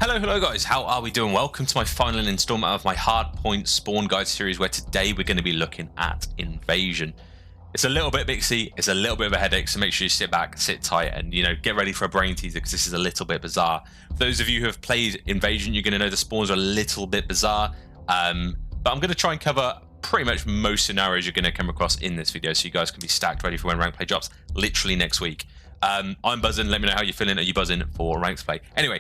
Hello guys, how are we doing? Welcome to my final installment of my Hardpoint Spawn Guide series, where today we're going to be looking at Invasion. It's a little bit mixy, it's a little bit of a headache, so make sure you sit back, sit tight, and get ready for a brain teaser, because this is a little bit bizarre. For those of you who have played Invasion, you're going to know the spawns are a little bit bizarre, but I'm going to try and cover pretty much most scenarios you're going to come across in this video, so you guys can be stacked ready for when rank play drops literally next week. I'm buzzing. Let me know how you're feeling. Are you buzzing for ranked play? Anyway,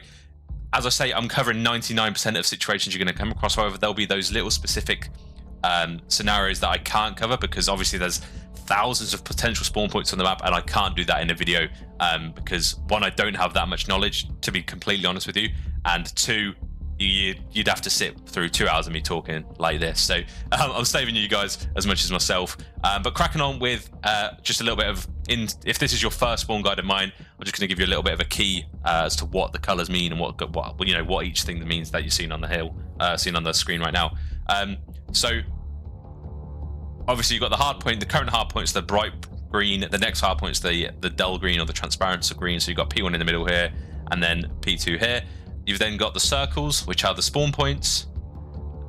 as I say, I'm covering 99% of situations you're going to come across. However, there'll be those little specific scenarios that I can't cover, because obviously there's thousands of potential spawn points on the map, and I can't do that in a video because, one, I don't have that much knowledge, to be completely honest with you, and two, you'd have to sit through 2 hours of me talking like this. So I'm saving you guys as much as myself. But cracking on with just a little bit of, if this is your first spawn guide of mine, I'm just going to give you a little bit of a key as to what the colors mean and what each thing means that you're seeing on the seeing on the screen right now. So obviously you've got the hard point. The current hard point is the bright green. The next hard point is the dull green, or the transparent green. So you've got P1 in the middle here, and then P2 here. You've then got the circles, which are the spawn points,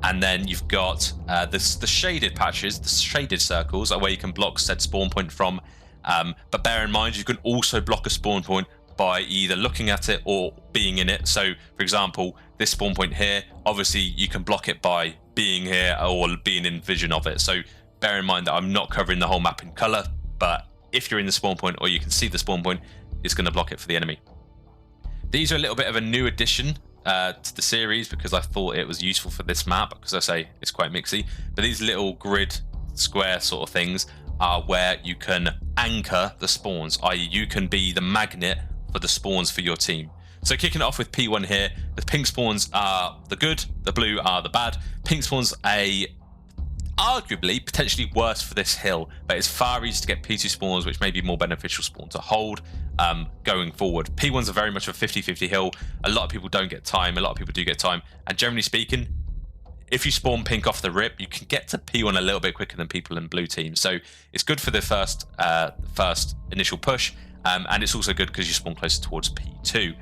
and then you've got the shaded patches, the shaded circles, are where you can block said spawn point from. But bear in mind, you can also block a spawn point by either looking at it or being in it. So, for example, this spawn point here, obviously you can block it by being here or being in vision of it. So bear in mind that I'm not covering the whole map in color, but if you're in the spawn point or you can see the spawn point, it's going to block it for the enemy. These are a little bit of a new addition to the series, because I thought it was useful for this map, because I say it's quite mixy. But these little grid square sort of things are where you can anchor the spawns, i.e. you can be the magnet for the spawns for your team. So kicking it off with P1 here, the pink spawns are the good, the blue are the bad. Pink spawns arguably potentially worse for this hill, but it's far easier to get P2 spawns, which may be more beneficial spawn to hold going forward. P1s are very much a 50-50 hill. A lot of people don't get time, a lot of people do get time, and generally speaking, if you spawn pink off the rip, you can get to P1 a little bit quicker than people in blue teams. So it's good for the first initial push, and it's also good because you spawn closer towards P2.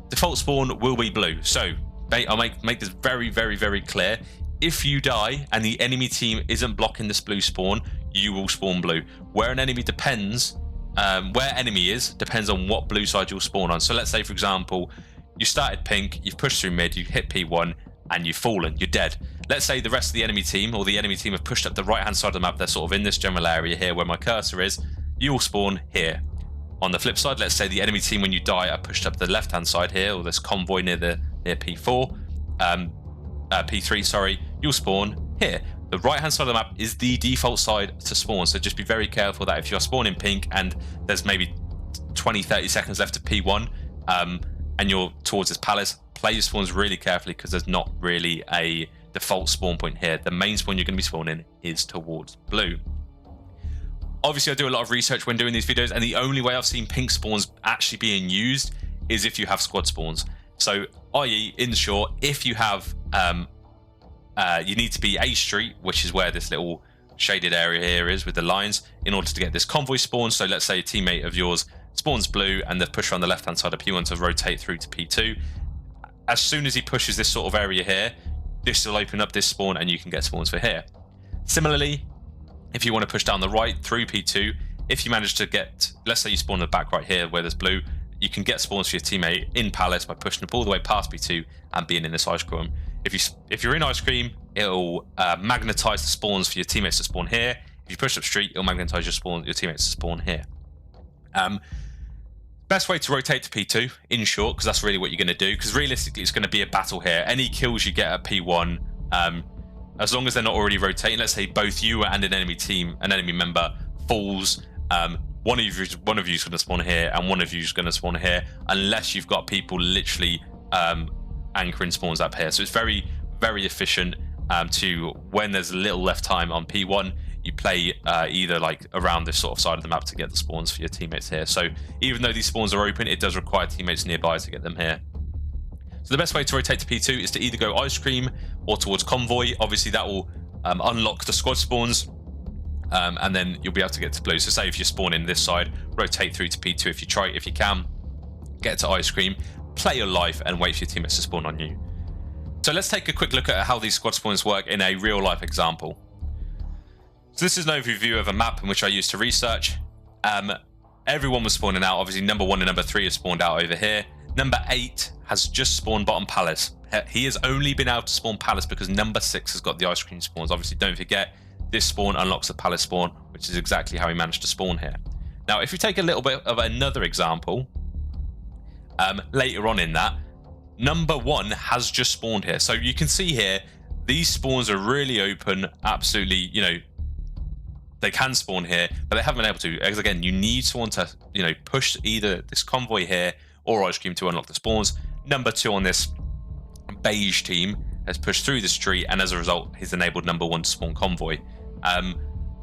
Default spawn will be blue, so I'll make this very, very, very clear. If you die and the enemy team isn't blocking this blue spawn, you will spawn blue. Where an enemy depends, where enemy is, depends on what blue side you'll spawn on. So let's say, for example, you started pink, you've pushed through mid, you hit P1, and you've fallen, you're dead. Let's say the rest of the enemy team, or the enemy team, have pushed up the right-hand side of the map. They're sort of in this general area here where my cursor is. You will spawn here. On the flip side, let's say the enemy team, when you die, are pushed up the left-hand side here, or this convoy near P4. P3, sorry, you'll spawn here. The right-hand side of the map is the default side to spawn, so just be very careful that if you're spawning pink and there's maybe 20-30 seconds left to P1 and you're towards this palace, play your spawns really carefully, because there's not really a default spawn point here. The main spawn you're going to be spawning is towards blue. Obviously, I do a lot of research when doing these videos, and the only way I've seen pink spawns actually being used is if you have squad spawns. So, i.e., in short, if you have, you need to be A Street, which is where this little shaded area here is with the lines, in order to get this convoy spawn. So let's say a teammate of yours spawns blue and they've pushed on the left-hand side of P1 to rotate through to P2. As soon as he pushes this sort of area here, this will open up this spawn and you can get spawns for here. Similarly, if you want to push down the right through P2, if you manage to get, let's say you spawn in the back right here where there's blue, you can get spawns for your teammate in Palace by pushing up all the way past P2 and being in this ice cream. If you're in ice cream, it'll magnetize the spawns for your teammates to spawn here. If you push up street, it'll magnetize your teammates to spawn here. Best way to rotate to P2, in short, because that's really what you're going to do, because realistically it's going to be a battle here. Any kills you get at P1, as long as they're not already rotating, let's say both you and an enemy member falls, one of you is going to spawn here and one of you is going to spawn here, unless you've got people literally anchoring spawns up here. So it's very, very efficient to, when there's a little left time on P1, you play either like around this sort of side of the map to get the spawns for your teammates here. So even though these spawns are open, it does require teammates nearby to get them here. So the best way to rotate to P2 is to either go ice cream or towards convoy. Obviously that will unlock the squad spawns, and then you'll be able to get to blue. So say if you're spawning this side, rotate through to P2 if you can, get to ice cream. play your life and wait for your teammates to spawn on you. So let's take a quick look at how these squad spawns work in a real life example. So this is an overview of a map in which I used to research. Everyone was spawning out. Obviously, number 1 and number 3 have spawned out over here. Number 8 has just spawned bottom palace. He has only been able to spawn palace because number 6 has got the ice cream spawns. Obviously, don't forget, this spawn unlocks the palace spawn, which is exactly how he managed to spawn here. Now, if we take a little bit of another example, later on in that, number 1 has just spawned here. So you can see here, these spawns are really open, absolutely, you know, they can spawn here, but they haven't been able to. Because again, you need someone to, you know, push either this convoy here or ice cream to unlock the spawns. Number 2 on this beige team has pushed through the street, and as a result, he's enabled number 1 to spawn convoy.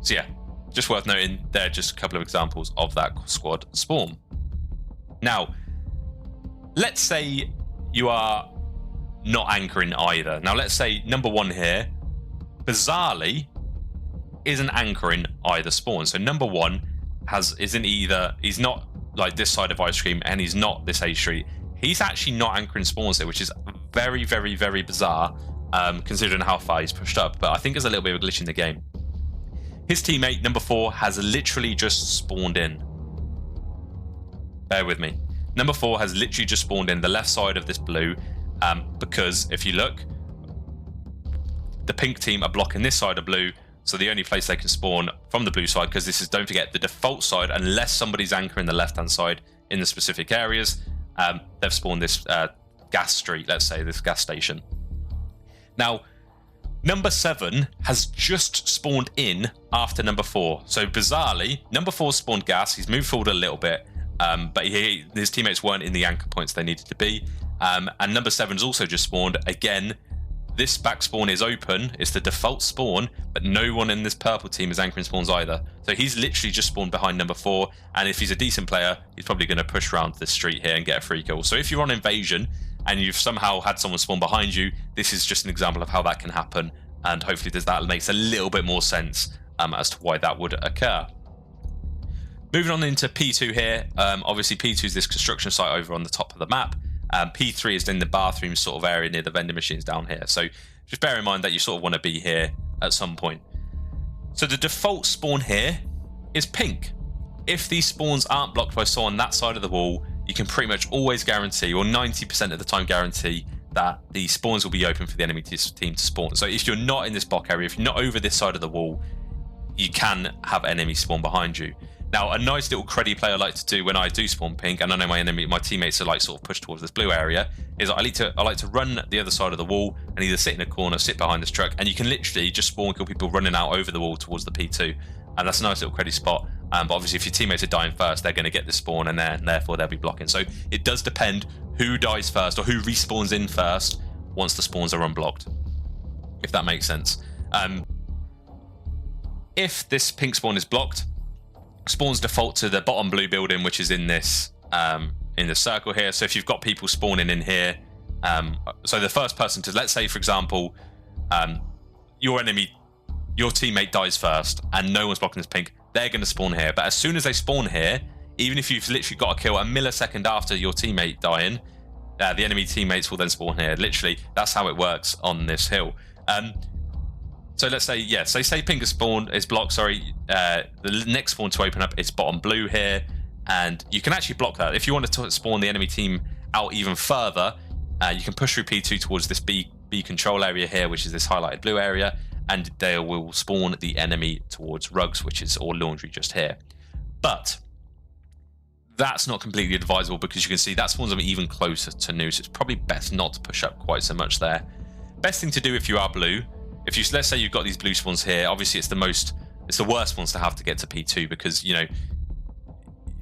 So yeah, just worth noting, there are just a couple of examples of that squad spawn. Now, let's say you are not anchoring either. Now, let's say number 1 here, bizarrely, isn't anchoring either spawn. So number 1 he's not like this side of ice cream, and he's not this A street. He's actually not anchoring spawns here, which is very, very, very bizarre, considering how far he's pushed up. But I think there's a little bit of a glitch in the game. His teammate, number 4, has literally just spawned in. Bear with me. Number 4 has literally just spawned in the left side of this blue, because if you look, the pink team are blocking this side of blue, so the only place they can spawn from the blue side, because this is, don't forget, the default side, unless somebody's anchoring the left-hand side in the specific areas, they've spawned this gas street, let's say, this gas station. Now, number 7 has just spawned in after number 4. So bizarrely, number 4 spawned gas. He's moved forward a little bit, but his teammates weren't in the anchor points they needed to be. And number 7's also just spawned. Again, this back spawn is open. It's the default spawn, but no one in this purple team is anchoring spawns either. So he's literally just spawned behind number 4. And if he's a decent player, he's probably going to push around this street here and get a free kill. So if you're on invasion and you've somehow had someone spawn behind you, this is just an example of how that can happen. And hopefully that makes a little bit more sense as to why that would occur. Moving on into P2 here. Obviously, P2 is this construction site over on the top of the map. P3 is in the bathroom sort of area near the vending machines down here. So just bear in mind that you sort of want to be here at some point. So the default spawn here is pink. If these spawns aren't blocked by someone on that side of the wall, you can pretty much always guarantee, or 90% of the time guarantee, that the spawns will be open for the enemy team to spawn. So if you're not in this block area, if you're not over this side of the wall, you can have enemy spawn behind you. Now, a nice little cruddy play I like to do when I do spawn pink, and I know my teammates are like sort of pushed towards this blue area, is I like to run the other side of the wall and either sit in a corner, sit behind this truck, and you can literally just spawn kill people running out over the wall towards the P2, and that's a nice little cruddy spot. But obviously, if your teammates are dying first, they're going to get this spawn, and therefore they'll be blocking. So it does depend who dies first or who respawns in first once the spawns are unblocked, if that makes sense. If this pink spawn is blocked, spawns default to the bottom blue building, which is in this circle here. So if you've got people spawning in here, so the first person to, let's say for example, your teammate dies first and no one's blocking this pink, they're going to spawn here. But as soon as they spawn here, even if you've literally got a kill a millisecond after your teammate dying, the enemy teammates will then spawn here. Literally, that's how it works on this hill. So let's say, yeah, so say pink is blocked, sorry. The next spawn to open up is bottom blue here, and you can actually block that. If you want to spawn the enemy team out even further, you can push through P2 towards this B control area here, which is this highlighted blue area, and they will spawn the enemy towards rugs, which is all laundry just here. But that's not completely advisable, because you can see that spawns them even closer to new, so it's probably best not to push up quite so much there. Best thing to do if you are blue, let's say you've got these blue spawns here, obviously it's the worst ones to have to get to P2, because, you know,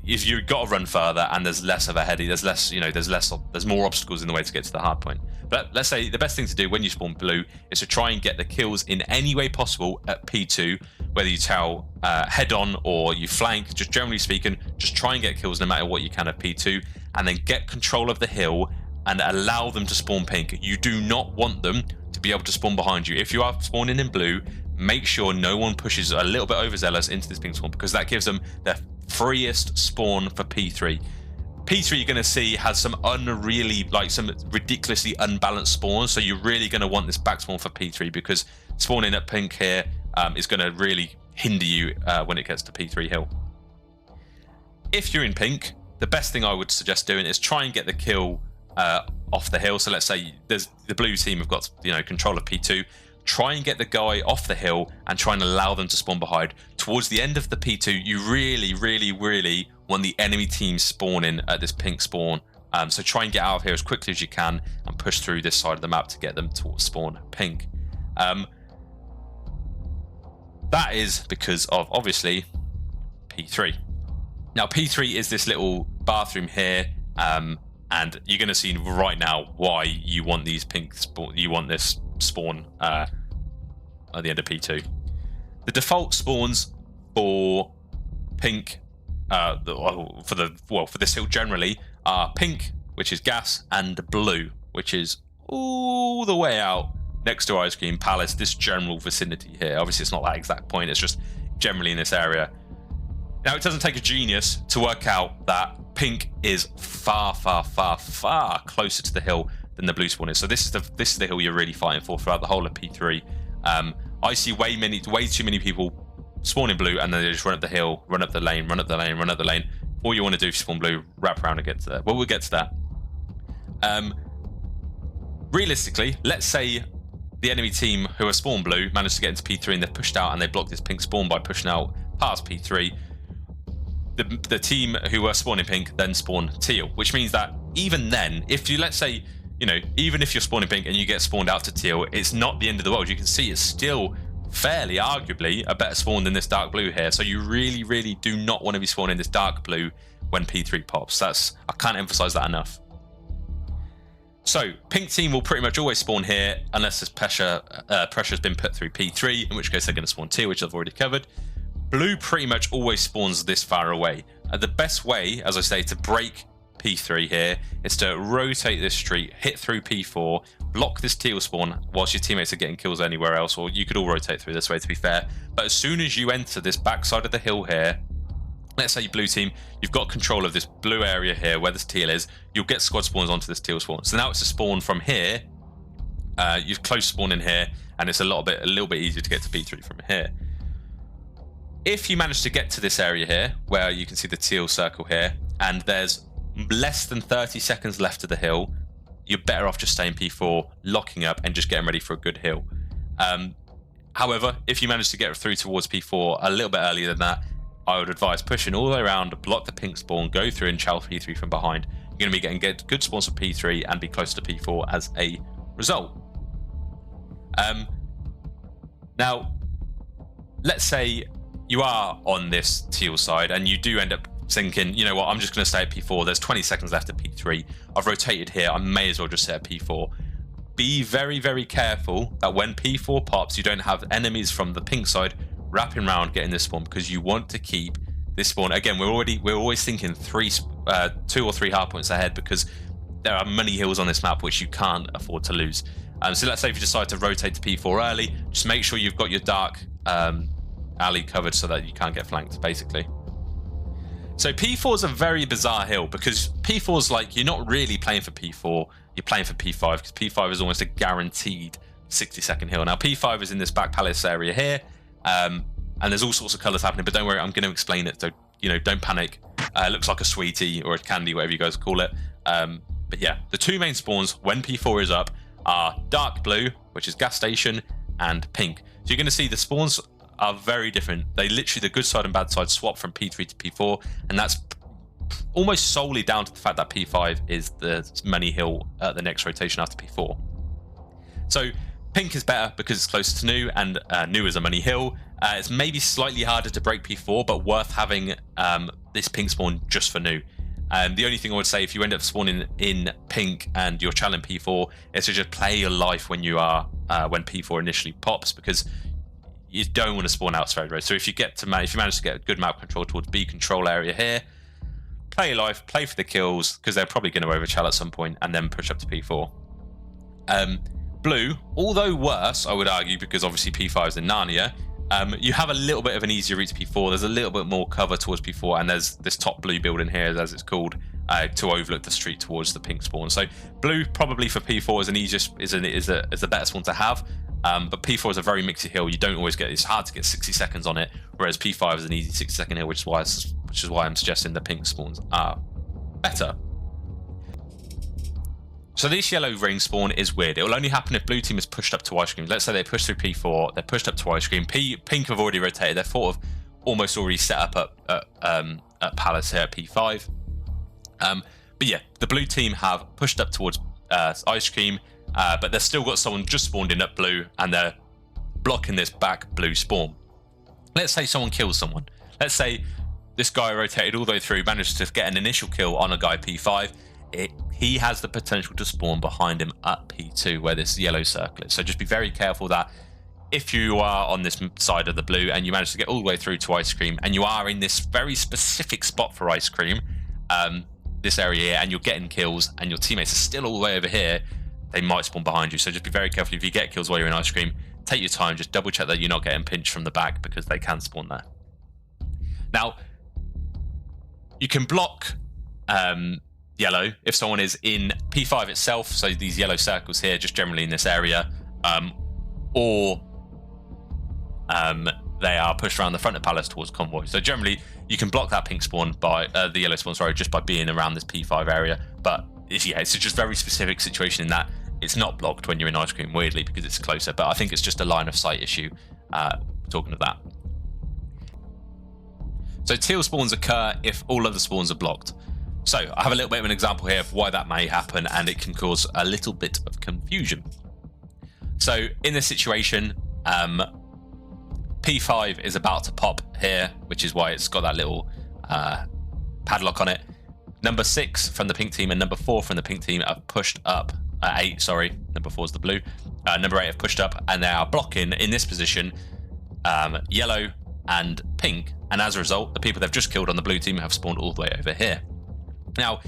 if you've got to run further and there's less of a heady, there's more obstacles in the way to get to the hard point. But let's say the best thing to do when you spawn blue is to try and get the kills in any way possible at P2, whether you tell head on or you flank, just generally speaking, just try and get kills no matter what you can at P2, and then get control of the hill and allow them to spawn pink. You do not want them to be able to spawn behind you. If you are spawning in blue, make sure no one pushes a little bit overzealous into this pink spawn, because that gives them their freest spawn for P3. P3 you're going to see has some some ridiculously unbalanced spawns, so you're really going to want this back spawn for P3 because spawning at pink here is going to really hinder you when it gets to P3 hill. If you're in pink, the best thing I would suggest doing is try and get the kill off the hill. So let's say there's the blue team have got control of P2. Try and get the guy off the hill and try and allow them to spawn behind. Towards the end of the P2, you really, really, really want the enemy team spawning at this pink spawn. So try and get out of here as quickly as you can and push through this side of the map to get them to spawn pink. That is because of, obviously, P3. Now, P3 is this little bathroom here, and you're going to see right now why you want these pink you want this spawn at the end of P2. The default spawns for pink, for this hill generally, are pink, which is gas, and blue, which is all the way out next to Ice Cream Palace, this general vicinity here. Obviously, it's not that exact point, it's just generally in this area. Now, it doesn't take a genius to work out that pink is far, far, far, far closer to the hill than the blue spawn is. So this is the hill you're really fighting for throughout the whole of P3. I see way too many people spawn in blue and then they just run up the hill, run up the lane, run up the lane, run up the lane. All you want to do if you spawn blue, wrap around and get to there. Well, we'll get to that. Realistically, let's say the enemy team who are spawn blue managed to get into P3 and they've pushed out and they blocked this pink spawn by pushing out past P3. The team who were spawning pink then spawn teal, which means that even then, if you, let's say, even if you're spawning pink and you get spawned out to teal, it's not the end of the world. You can see it's still fairly arguably a better spawn than this dark blue here. So you really, really do not want to be spawning this dark blue when P3 pops. I can't emphasize that enough. So pink team will pretty much always spawn here unless this pressure's been put through P3, in which case they're going to spawn teal, which I've already covered. Blue pretty much always spawns this far away. The best way, as I say, to break P3 here is to rotate this street, hit through P4, block this teal spawn whilst your teammates are getting kills anywhere else, or you could all rotate through this way, to be fair. But as soon as you enter this backside of the hill here, let's say blue team, you've got control of this blue area here where this teal is, you'll get squad spawns onto this teal spawn. So now it's a spawn from here, you close spawn in here, and it's a little bit easier to get to P3 from here. If you manage to get to this area here, where you can see the teal circle here, and there's less than 30 seconds left of the hill, you're better off just staying P4, locking up, and just getting ready for a good hill. However, if you manage to get through towards P4 a little bit earlier than that, I would advise pushing all the way around, block the pink spawn, go through and chow P3 from behind. You're going to be getting good spawns for P3 and be close to P4 as a result. Now, let's say you are on this teal side and you do end up thinking, you know what, I'm just going to stay at P4. There's 20 seconds left at P3. I've rotated here. I may as well just stay at P4. Be very, very careful that when P4 pops, you don't have enemies from the pink side wrapping around getting this spawn, because you want to keep this spawn. Again, we're always thinking 2 or 3 hard points ahead, because there are many hills on this map which you can't afford to lose. So let's say if you decide to rotate to P4 early, just make sure you've got your dark alley covered so that you can't get flanked, basically. So P4 is a very bizarre hill, because P4 is like, you're not really playing for P4, you're playing for P5, because P5 is almost a guaranteed 60-second hill. Now P5 is in this back palace area here, and there's all sorts of colours happening, but don't worry, I'm going to explain it, so don't panic. It looks like a sweetie or a candy, whatever you guys call it. But yeah, the two main spawns when P4 is up are dark blue, which is gas station, and pink. So you're going to see the spawns are very different. They literally, the good side and bad side swap from P3 to P4, and that's almost solely down to the fact that P5 is the money hill at the next rotation after P4. So pink is better because it's closer to new, and new is a money hill. It's maybe slightly harder to break P4, but worth having this pink spawn just for new. The only thing I would say, if you end up spawning in pink and you're challenging P4, is to just play your life when you are when P4 initially pops, because you don't want to spawn out straight away. So if you manage to get good map control towards B control area here, play your life, play for the kills, because they're probably going to overchal at some point, and then push up to P4. Blue, although worse, I would argue, because obviously P5 is in Narnia, you have a little bit of an easier route to P4. There's a little bit more cover towards P4, and there's this top blue building here, as it's called, to overlook the street towards the pink spawn. So blue probably for P4 is the better spawn to have. But P4 is a very mixy hill. You don't always get, it's hard to get 60 seconds on it, whereas P5 is an easy 60-second hill, which is why I'm suggesting the pink spawns are better. So this yellow ring spawn is weird. It will only happen if blue team is pushed up to ice cream. Let's say they push through P4, they're pushed up to ice cream. Pink have already rotated. They're sort of almost already set up at Palace here at P5. But yeah, the blue team have pushed up towards ice cream, but they've still got someone just spawned in at blue, and they're blocking this back blue spawn. Let's say someone kills someone. Let's say this guy rotated all the way through, managed to get an initial kill on a guy P5. He has the potential to spawn behind him at P2, where this yellow circle is. So just be very careful that if you are on this side of the blue and you manage to get all the way through to ice cream, and you are in this very specific spot for ice cream, this area here, and you're getting kills and your teammates are still all the way over here, they might spawn behind you. So just be very careful if you get kills while you're in ice cream. Take your time, just double check that you're not getting pinched from the back, because they can spawn there. Now, you can block yellow if someone is in P5 itself, so these yellow circles here, just generally in this area, or they are pushed around the front of Palace towards convoy. So generally, you can block that pink spawn by the yellow spawn, sorry, just by being around this P5 area. But it's just a very specific situation in that it's not blocked when you're in ice cream, weirdly, because it's closer. But I think it's just a line of sight issue. Talking of that. So teal spawns occur if all other spawns are blocked. So I have a little bit of an example here of why that may happen, and it can cause a little bit of confusion. So in this situation, P5 is about to pop here, which is why it's got that little padlock on it. Number 6 from the pink team and number 4 from the pink team have pushed up. 8, sorry, number 4 is the blue. Number 8 have pushed up, and they are blocking in this position yellow and pink. And as a result, the people they've just killed on the blue team have spawned all the way over here. Now,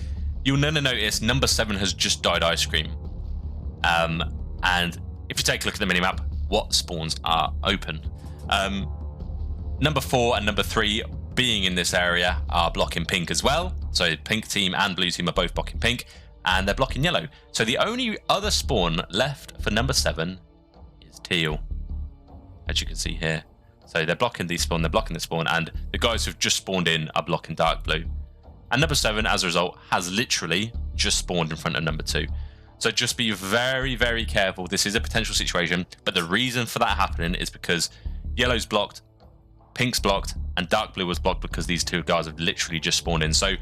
you'll notice number 7 has just died ice cream. And if you take a look at the minimap, what spawns are open? Number 4 and number 3 being in this area are blocking pink as well. So pink team and blue team are both blocking pink, and they're blocking yellow. So the only other spawn left for number 7 is teal, as you can see here. So they're blocking these spawn, they're blocking the spawn, and the guys who've just spawned in are blocking dark blue. And number 7, as a result, has literally just spawned in front of number 2. So just be very, very careful. This is a potential situation, but the reason for that happening is because yellow's blocked, pink's blocked, and dark blue was blocked because these two guys have literally just spawned in. So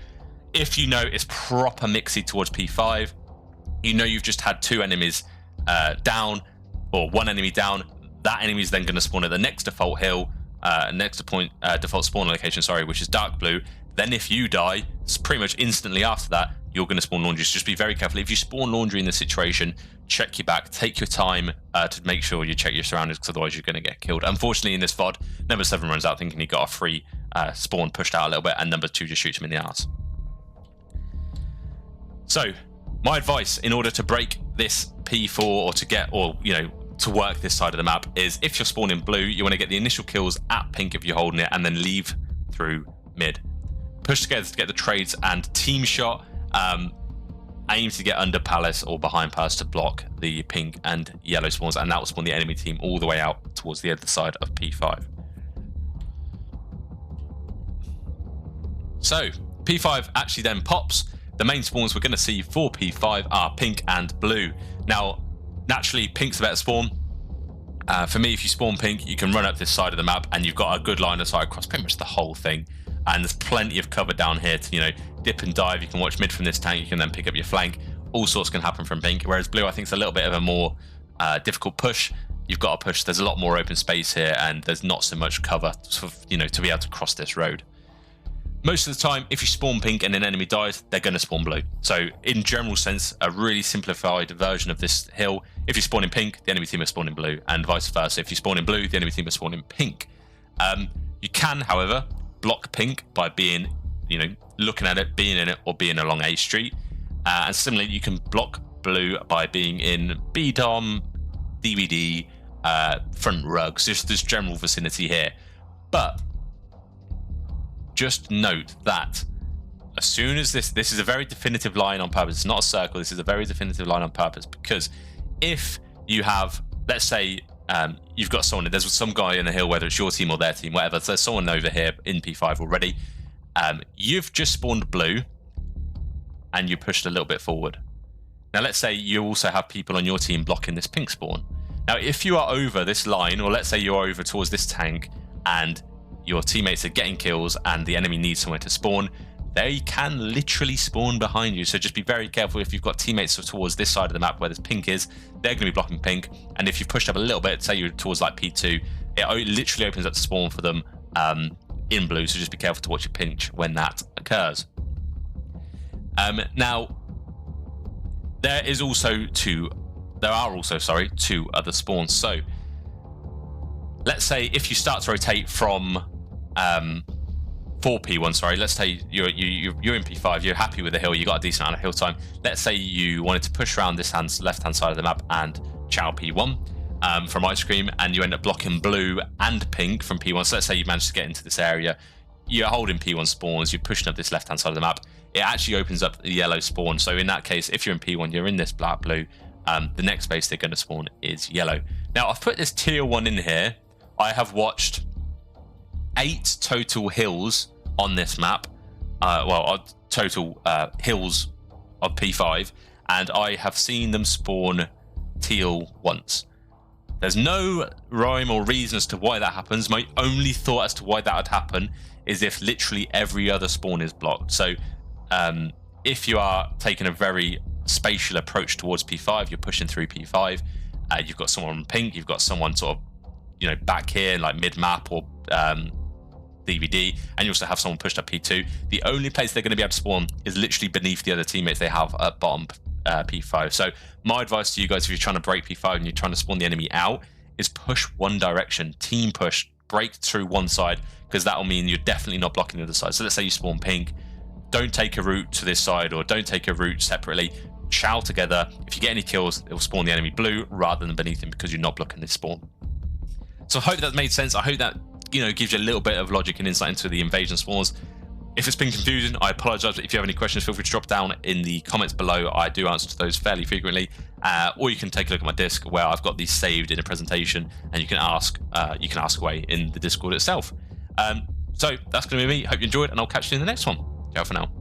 if you know it's proper mixy towards P5, you know you've just had 2 enemies down, or 1 enemy down, that enemy is then going to spawn at the next default hill, default spawn location, sorry, which is dark blue. Then if you die, it's pretty much instantly after that, you're going to spawn laundry. So just be very careful. If you spawn laundry in this situation, check your back, take your time to make sure you check your surroundings, because otherwise you're going to get killed. Unfortunately, in this VOD, number 7 runs out thinking he got a free spawn pushed out a little bit, and number 2 just shoots him in the arse. So my advice in order to break this P4 or to get, or to work this side of the map, is if you're spawning blue, you want to get the initial kills at pink if you're holding it, and then leave through mid. Push together to get the trades and team shot. Aim to get under Palace or behind Palace to block the pink and yellow spawns, and that will spawn the enemy team all the way out towards the other side of P5. So P5 actually then pops. The main spawns we're going to see for P5 are pink and blue. Now, naturally, pink's a better spawn. For me, if you spawn pink, you can run up this side of the map and you've got a good line of sight across pretty much the whole thing. And there's plenty of cover down here to, dip and dive. You can watch mid from this tank. You can then pick up your flank. All sorts can happen from pink. Whereas blue, I think, is a little bit of a more difficult push. You've got to push. There's a lot more open space here, and there's not so much cover, to be able to cross this road. Most of the time, if you spawn pink and an enemy dies, they're going to spawn blue. So in general sense, a really simplified version of this hill, if you spawn in pink, the enemy team is spawning blue, and vice versa. If you spawn in blue, the enemy team is spawning pink. You can, however, block pink by being, looking at it, being in it, or being along A Street. And similarly, you can block blue by being in B-Dom, DVD, front rugs, just this general vicinity here. But just note that as soon as this is a very definitive line on purpose. It's not a circle. This is a very definitive line on purpose, because if you have, let's say, you've got someone, there's some guy in the hill, whether it's your team or their team, whatever. So there's someone over here in P5 already. You've just spawned blue, and you pushed a little bit forward. Now, let's say you also have people on your team blocking this pink spawn. Now, if you are over this line, or let's say you're over towards this tank, and your teammates are getting kills, and the enemy needs somewhere to spawn, they can literally spawn behind you. So just be very careful if you've got teammates towards this side of the map where this pink is. They're going to be blocking pink. And if you've pushed up a little bit, say you're towards like P2, it literally opens up the spawn for them in blue. So just be careful to watch your pinch when that occurs. Now, there are also two other spawns. So let's say if you start to rotate from 4P1, sorry, let's say you're in P5, you're happy with the hill, you got a decent amount of hill time. Let's say you wanted to push around this left-hand side of the map and chow P1 from Ice Cream, and you end up blocking blue and pink from P1. So let's say you managed to get into this area, you're holding P1 spawns, you're pushing up this left-hand side of the map, it actually opens up the yellow spawn. So in that case, if you're in P1, you're in this blue, the next space they're going to spawn is yellow. Now, I've put this tier 1 in here. I have watched 8 total hills on this map, total hills of P5, and I have seen them spawn teal once. There's no rhyme or reason as to why that happens. My only thought as to why that would happen is if literally every other spawn is blocked. So if you are taking a very spatial approach towards P5, you're pushing through P5, you've got someone on pink, you've got someone sort of back here like mid-map or DVD, and you also have someone pushed up P2. The only place they're going to be able to spawn is literally beneath the other teammates they have at bottom P5. So my advice to you guys, if you're trying to break P5 and you're trying to spawn the enemy out, is push one direction, team push, break through one side, because that will mean you're definitely not blocking the other side. So let's say you spawn pink, don't take a route to this side or don't take a route separately, chow together. If you get any kills, it will spawn the enemy blue rather than beneath him, because you're not blocking this spawn. So I hope that made sense. I hope that gives you a little bit of logic and insight into the invasion spawns. If it's been confusing, I apologize. If you have any questions, feel free to drop down in the comments below. I do answer to those fairly frequently. Or you can take a look at my disc where I've got these saved in a presentation, and you can ask away in the Discord itself. So that's going to be me. Hope you enjoyed, and I'll catch you in the next one. Ciao for now.